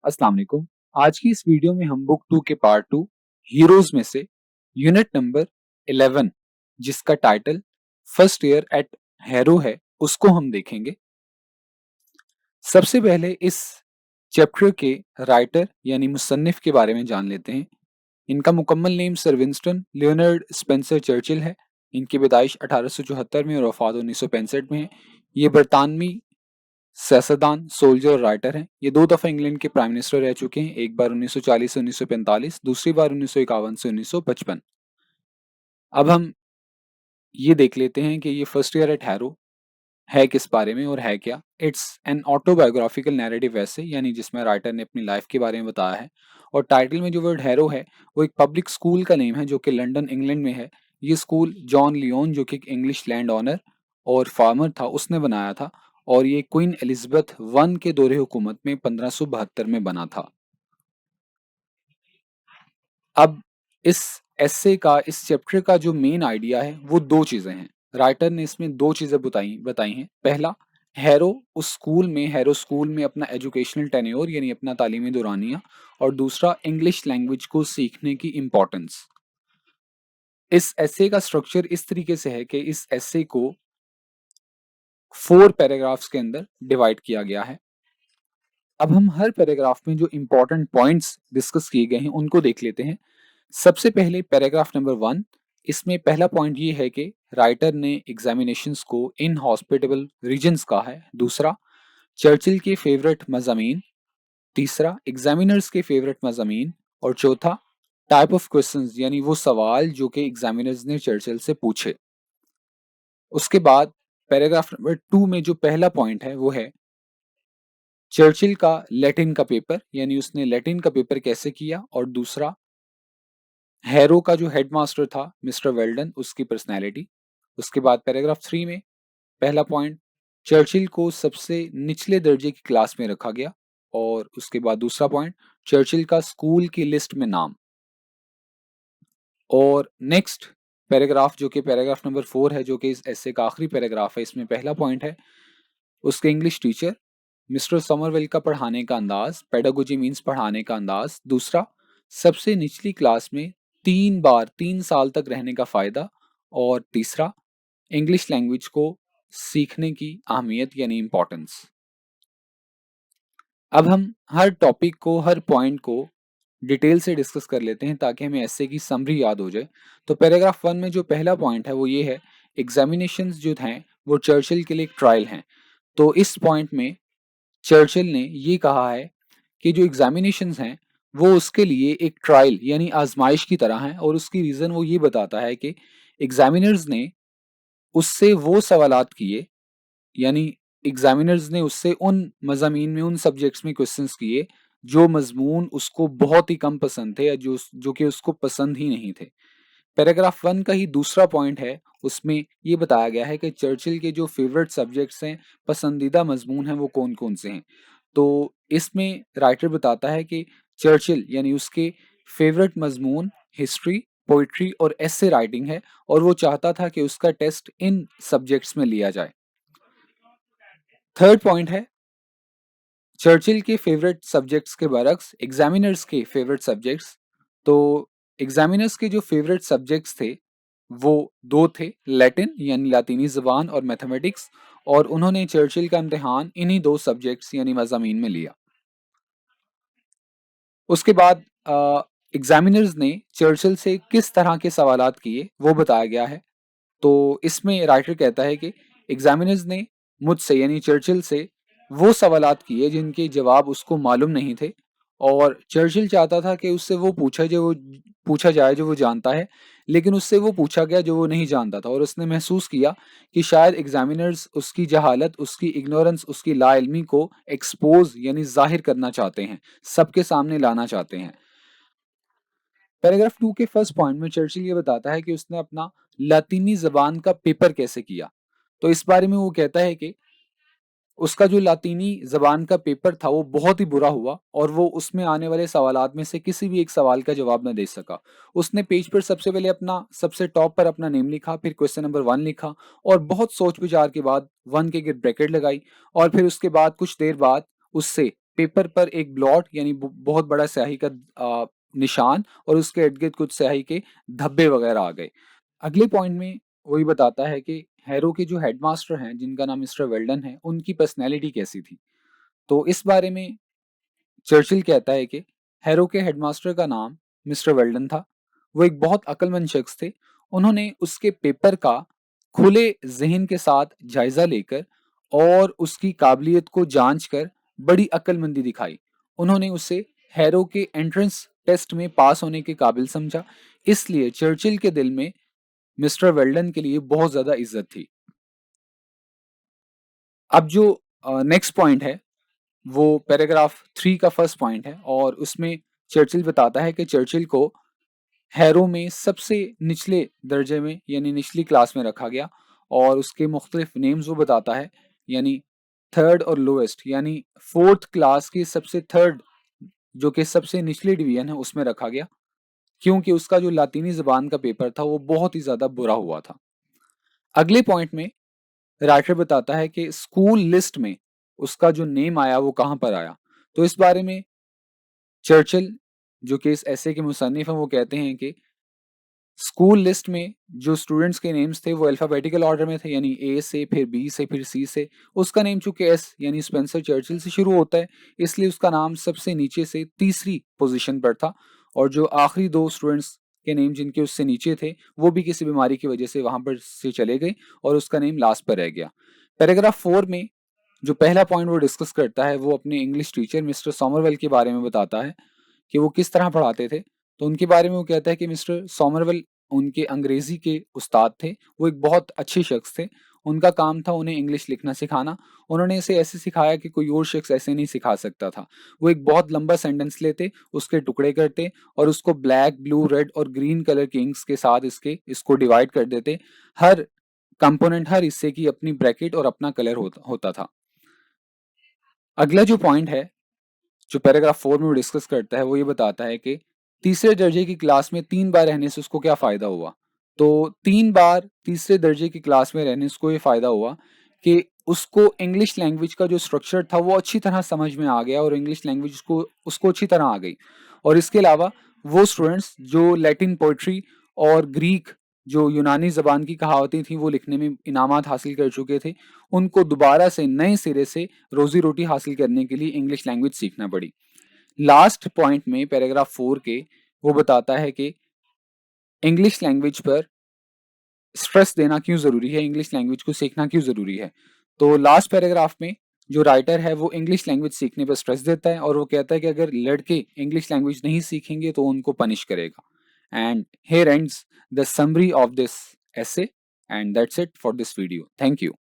अस्सलाम वालेकुम। आज की इस वीडियो में हम बुक 2 के पार्ट 2 हीरोज में से यूनिट नंबर 11 जिसका title first year at Harrow है उसको हम देखेंगे। सबसे पहले इस चैप्टर के राइटर यानी मुसन्निफ के बारे में जान लेते हैं। इनका मुकम्मल name sir Winston Leonard Spencer Churchill है। इनकी पैदाइश 1874 में और वफात 1965 में है। ये बरतानवी सियासतदान, सोल्जर और राइटर हैं। ये 2 दफ़ा इंग्लैंड के प्राइम मिनिस्टर रह चुके हैं, एक बार 1940 से 1945, दूसरी बार 1951 से 1955। अब हम ये देख लेते हैं कि ये फर्स्ट ईयर एट हैरो है किस बारे में और है क्या। इट्स एन ऑटोबायोग्राफिकल नैरेटिव ऐसे यानी जिसमें राइटर ने अपनी लाइफ के बारे में बताया है। और टाइटल में जो वर्ड हैरो है वो एक पब्लिक स्कूल का नेम है जो कि लंदन इंग्लैंड में है। ये स्कूल जॉन लियोन जो कि एक इंग्लिश लैंड ओनर और फार्मर था उसने बनाया था और ये क्वीन एलिजाबेथ वन के दौरे हुकूमत में 1572 में बना था। अब इस एस्से का इस चैप्टर का जो मेन आइडिया है वो दो चीजें हैं। राइटर ने इसमें दो चीजें बताई बताई हैं। पहला, हैरो स्कूल में अपना एजुकेशनल टेन्योर यानी अपना तालीमी दौरानिया, और दूसरा इंग्लिश लैंग्वेज को सीखने की इम्पोर्टेंस। इस एस्से का स्ट्रक्चर इस तरीके से है कि इस एस्से को 4 पैराग्राफ्स के अंदर डिवाइड किया गया है। अब हम हर पैराग्राफ में जो इम्पोर्टेंट पॉइंट्स डिस्कस किए गए हैं उनको देख लेते हैं। सबसे पहले पैराग्राफ नंबर 1, इसमें पहला पॉइंट ये है कि राइटर ने एग्जामिनेशंस को इनहॉस्पिटेबल रीजन्स कहा है। दूसरा, चर्चिल के फेवरेट मज़ामीन। तीसरा, एग्जामिनर्स के फेवरेट मज़ामीन। और चौथा, टाइप ऑफ क्वेश्चंस यानी वो सवाल जो कि एग्जामिनर्स ने चर्चिल से पूछे। उसके बाद पैराग्राफ नंबर 2 में जो पहला पॉइंट है वो है चर्चिल का लैटिन का पेपर यानी उसने लैटिन का पेपर कैसे किया। और दूसरा, हैरो का जो हेडमास्टर था मिस्टर वेल्डन उसकी पर्सनैलिटी। उसके बाद पैराग्राफ 3 में पहला पॉइंट, चर्चिल को सबसे निचले दर्जे की क्लास में रखा गया। और उसके बाद दूसरा पॉइंट, चर्चिल का स्कूल की लिस्ट में नाम। और नेक्स्ट पैराग्राफ जो कि पैराग्राफ नंबर 4 है जो कि इस ऐसे का आखिरी पैराग्राफ है, इसमें पहला पॉइंट है उसके इंग्लिश टीचर मिस्टर समरवेल का पढ़ाने का अंदाज। पेडागोजी मीन्स पढ़ाने का अंदाज। दूसरा, सबसे निचली क्लास में 3 साल तक रहने का फायदा। और तीसरा, इंग्लिश लैंग्वेज को सीखने की अहमियत यानी इम्पोर्टेंस। अब हम हर टॉपिक को हर पॉइंट को डिटेल से डिस्कस कर लेते हैं ताकि हमें ऐसे की समरी याद हो जाए। तो पैराग्राफ 1 में जो पहला पॉइंट है वो ये है, एग्जामिनेशंस जो हैं वो चर्चिल के लिए एक ट्रायल हैं। तो इस पॉइंट में चर्चिल ने ये कहा है कि जो एग्जामिनेशंस हैं वो उसके लिए एक ट्रायल यानी आजमाइश की तरह हैं। और उसकी रीज़न वो ये बताता है कि एग्जामिनर्स ने उससे वो सवालात किए यानी एग्जामिनर्स ने उससे उन मज़ामीन में उन सब्जेक्ट्स में क्वेश्चंस किए जो मजमून उसको बहुत ही कम पसंद थे या जो कि उसको पसंद ही नहीं थे। पैराग्राफ 1 का ही दूसरा पॉइंट है, उसमें ये बताया गया है कि चर्चिल के जो फेवरेट सब्जेक्ट्स हैं, पसंदीदा मजमून हैं वो कौन-कौन से हैं। तो इसमें राइटर बताता है कि चर्चिल यानी उसके फेवरेट मजमून हिस्ट्री, पोइट्री और एसे राइटिंग है और वो चाहता था कि उसका टेस्ट इन सब्जेक्ट्स में लिया जाए। थर्ड पॉइंट है चर्चिल के फेवरेट सब्जेक्ट्स के बरक्स एग्जामिनर्स के फेवरेट सब्जेक्ट्स। तो एग्जामिनर्स के जो फेवरेट सब्जेक्ट्स थे वो दो थे, लैटिन यानी लातीनी ज़बान और मैथमेटिक्स। और उन्होंने चर्चिल का इम्तिहान इन्हीं दो सब्जेक्ट्स यानी मज़ामीन में लिया। उसके बाद एग्जामिनर्स ने चर्चिल से किस तरह के सवालात किए वो बताया गया है। तो इसमें राइटर कहता है कि एग्जामिनर्स ने मुझसे यानी चर्चिल से वो सवालात किए जिनके जवाब उसको मालूम नहीं थे। और चर्चिल चाहता था कि उससे वो पूछा जाए जो वो जानता है, लेकिन उससे वो पूछा गया जो वो नहीं जानता था। और उसने महसूस किया कि शायद एग्जामिनर्स उसकी जहालत, उसकी इग्नोरेंस, उसकी लाइल्मी को एक्सपोज यानी जाहिर करना चाहते हैं, सबके सामने लाना चाहते हैं। पैराग्राफ 2 के फर्स्ट पॉइंट में चर्चिल ये बताता है कि उसने अपना लातीनी ज़बान का पेपर कैसे किया। तो इस बारे में वो कहता है कि उसका जो लातीनी ज़बान का पेपर था वो बहुत ही बुरा हुआ और वो उसमें आने वाले सवालात में से किसी भी एक सवाल का जवाब न दे सका। उसने पेज पर सबसे पहले अपना सबसे टॉप पर अपना नेम लिखा, फिर क्वेश्चन नंबर 1 लिखा और बहुत सोच विचार के बाद 1 के गिर्द ब्रैकेट लगाई। और फिर उसके बाद कुछ देर बाद उससे पेपर पर एक ब्लॉट यानी बहुत बड़ा स्याही का निशान और उसके इर्द-गिर्द कुछ स्याही के धब्बे वगैरह आ गए। अगले पॉइंट में वही बताता है कि हैरो के जो हेडमास्टर हैं, जिनका नाम मिस्टर वेल्डन है, उनकी पर्सनैलिटी कैसी थी? तो इस बारे में चर्चिल कहता है कि हैरो के हेडमास्टर का नाम मिस्टर वेल्डन था। वो एक बहुत अक्लमंद शख्स थे। उन्होंने उसके पेपर का खुले ज़हन के साथ जायज़ा लेकर और उसकी काबिलियत को जाँच कर बड़ी अक्लमंदी दिखाई। उन्होंने उसे हैरो के एंट्रेंस टेस्ट में पास होने के काबिल समझा। इसलिए चर्चिल के दिल में मिस्टर वेल्डन के लिए बहुत ज़्यादा इज़्ज़त थी। अब जो नेक्स्ट पॉइंट है वो पैराग्राफ 3 का फर्स्ट पॉइंट है और उसमें चर्चिल बताता है कि चर्चिल को हैरो में सबसे निचले दर्जे में यानी निचली क्लास में रखा गया और उसके मुख्तलिफ नेम्स वो बताता है यानी थर्ड और लोएस्ट यानी फोर्थ क्लास की सबसे थर्ड जो कि सबसे निचली डिवीजन है उसमें रखा गया क्योंकि उसका जो लातीनी ज़बान का पेपर था वो बहुत ही ज़्यादा बुरा हुआ था। अगले पॉइंट में राइटर बताता है कि स्कूल लिस्ट में उसका जो नेम आया वो कहाँ पर आया। तो इस बारे में चर्चिल जो कि इस एसे के मुसन्निफ हैं वो कहते हैं कि स्कूल लिस्ट में जो स्टूडेंट्स के नेम्स थे वो अल्फ़ाबेटिकल ऑर्डर में थे यानी ए से फिर बी से फिर सी से। उसका नेम चूँकि एस यानी स्पेंसर चर्चिल से शुरू होता है इसलिए उसका नाम सबसे नीचे से तीसरी पोज़ीशन पर था और जो आखिरी 2 स्टूडेंट्स के नेम जिनके उससे नीचे थे वो भी किसी बीमारी की वजह से वहाँ पर से चले गए और उसका नेम लास्ट पर रह गया। पैराग्राफ 4 में जो पहला पॉइंट वो डिस्कस करता है वो अपने इंग्लिश टीचर मिस्टर सोमरवेल के बारे में बताता है कि वो किस तरह पढ़ाते थे। तो उनके बारे में वो कहता है कि मिस्टर सोमरवेल उनके अंग्रेज़ी के उस्ताद थे। वो एक बहुत अच्छे शख्स थे। उनका काम था उन्हें इंग्लिश लिखना सिखाना। उन्होंने इसे ऐसे सिखाया कि कोई और शख्स ऐसे नहीं सिखा सकता था। वो एक बहुत लंबा सेंटेंस लेते, उसके टुकड़े करते और उसको ब्लैक, ब्लू, रेड और ग्रीन कलर के इंक्स के साथ इसको डिवाइड कर देते। हर कंपोनेंट, हर हिस्से की अपनी ब्रैकेट और अपना कलर होता था। अगला जो पॉइंट है जो पैराग्राफ 4 में वो डिस्कस करता है वो ये बताता है कि तीसरे दर्जे की क्लास में 3 बार रहने से उसको क्या फ़ायदा हुआ। तो 3 बार तीसरे दर्जे की क्लास में रहने से उसको ये फ़ायदा हुआ कि उसको इंग्लिश लैंग्वेज का जो स्ट्रक्चर था वो अच्छी तरह समझ में आ गया और इंग्लिश लैंग्वेज उसको उसको अच्छी तरह आ गई। और इसके अलावा वो स्टूडेंट्स जो लैटिन पोएट्री और ग्रीक जो यूनानी ज़बान की कहावतें थी वो लिखने में इनामात हासिल कर चुके थे, उनको दोबारा से नए सिरे से रोज़ी-रोटी हासिल करने के लिए इंग्लिश लैंग्वेज सीखना पड़ी। लास्ट पॉइंट में पैराग्राफ 4 के वो बताता है कि इंग्लिश लैंग्वेज पर स्ट्रेस देना क्यों ज़रूरी है, इंग्लिश लैंग्वेज को सीखना क्यों ज़रूरी है। तो लास्ट पैराग्राफ में जो राइटर है वो इंग्लिश लैंग्वेज सीखने पर स्ट्रेस देता है और वो कहता है कि अगर लड़के इंग्लिश लैंग्वेज नहीं सीखेंगे तो उनको पनिश करेगा। And here ends the summary of this essay and that's it for this video. Thank you.